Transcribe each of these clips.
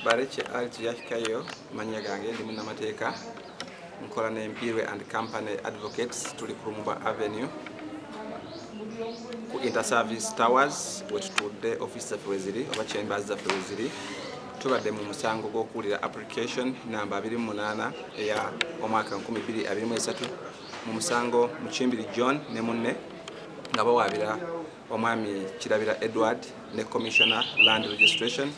Bareki Aliyakayo manya gange ndi Munamateeka nkola ne Mpirwe and Company Advocates tuli ku Rumba Avenue ku Interservice Towers wetutudde office zaffe weziri oba chambers zaffe weziri tubadde mu musango gw'okuwulira application namba 28 eya omwaka 2023 mu musango Mukimbiri John ne munne nga bawaabira omwami Kirabira Edward ne Commissioner Land Registration.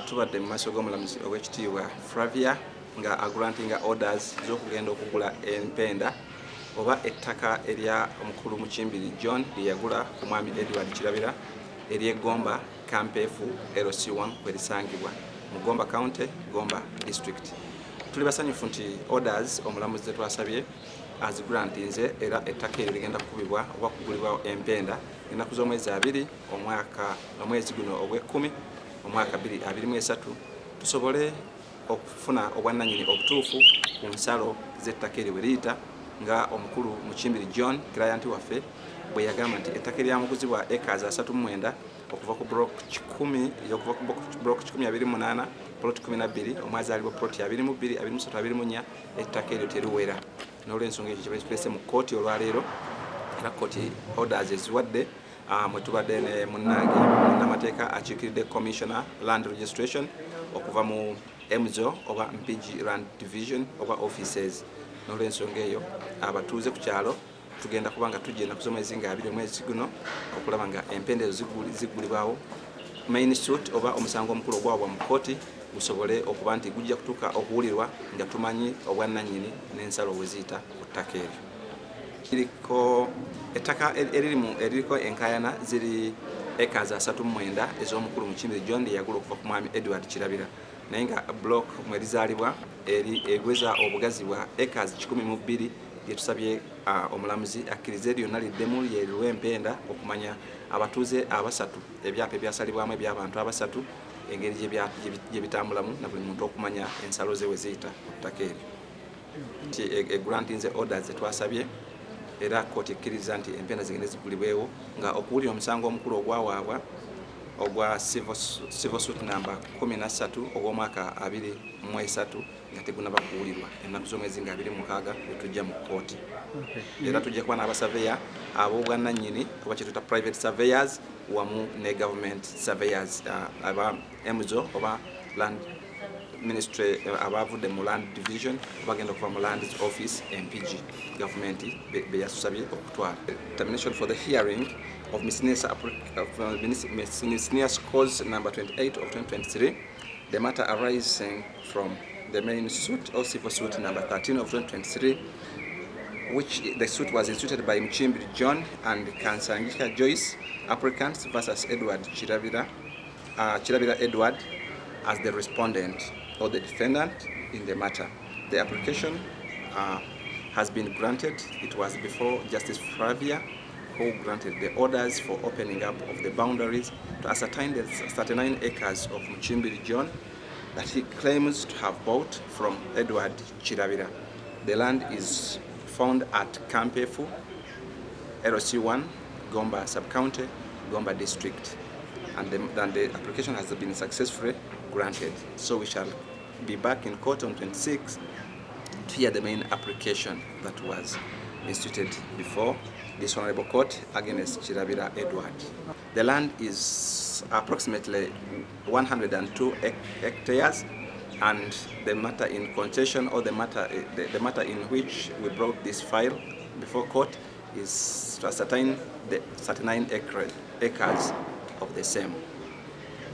Tubadde mu maaso g'omulamuzi ow'ekitiibwa Flavia nga agrantinga orders z'okugenda okugula empenda oba ettaka erya omukulu Mukimbiri John lye yagula ku mwami Edward Kirabira ery'Egomba Kampeefu LC1 kwerisangibwa mu Gomba County, Gomba District. Tuli basanyufu nti orders omulamuzi twasabye azigrantinze era ettaka eryo ligenda kukubibwa oba kugulibwa empenda ennaku z'omwezi 2 omwezi guno ogw'ekkumi omwaka 2023 tusobole okufuna obwannannyini obutuufu ku nsalo z'ettaka eryo weriyita nga omukulu Mukimbiri John client waffe bwe yagamba nti ettaka eryamuguzibwa acres 39 okuva ku block 10 okuva ku block 128 plot 12 omwazaalibwa plot 22 23 24 ettaka eryo teriwera n'olw'ensonga ekyo kiba kitulese mu kkooti olwaleero era kkooti orders eziwadde mwe tubadde ne munnange Munamateeka akiikiridde Commissioner Land Registration okuva mu MZO oba Mpigi Land Division oba offices. N'olw'ensonga eyo abatuuze ku kyalo tugenda kubanga tujja ennaku z'omwezi nga 2 omwezi guno okulaba nga empenda ezo zigulibwawo main suit oba omusango omukulu ogwabwa mu kkooti gusobole okuba nti gujja kutuuka okuwulirwa nga tumanyi obwannannyini n'ensalo we ziyita ku ttaka eryo. Iriko ettaka eririko enkayana ziri acres 39 ez'omukulu Mukimbiri John lye yagula okuva ku mwami Edward Kirabira naye nga block mwerizaalibwa egweza obugazi bwa acres 12 lye tusabye omulamuzi akkirize lyonna liddemu lye lw'empenda okumanya abatuuze abasatu ebyapa ebyasalibwamu eby'abantu abasatu engeri gye bitambulamu na buli muntu okumanya ensalo ze we ziyita ku ttaka eryo. Nti egrantinze orders zetwasabye era kkooti ekkiriza nti empenda zigende zigulibwewo nga okuwulira omusango omukulu ogwawaabwa ogwa civil suit namba 13 ogw'omwaka 2023 nga tegunaba kuwulirwa ennaku z'omwezi nga 26 etujja mu kkooti. Era tujja kuba n'abasaveya ab'obwannannyini oba kye tuta private surveyors wamu ne government surveyors aba MZO oba land ministry abavudde mu land division bagenda okuva mu land office MPG government be yasusabye okutwala. Termination for the hearing of miscellaneous cause number 28 of 2023, the matter arising from the main suit or civil suit number 13 of 2023, which the suit was instituted by Mukimbiri John and Kansangika Joyce, applicants versus Edward Kirabira Edward as the respondent or the defendant in the matter. The application has been granted. It was before Justice Flavia who granted the orders for opening up of the boundaries to ascertain the 39 acres of Mukimbiri John that he claims to have bought from Edward Kirabira. The land is found at Kampeefu, LC1, Gomba Sub-County, Gomba District, and the application has been successfully granted. So we shall be back in court on 26 to hear the main application that was instituted before this honorable court against Kirabira Edward. The land is approximately 102 hectares, and the matter in contention or the matter in which we brought this file before court is to ascertain the 39 acres of the same.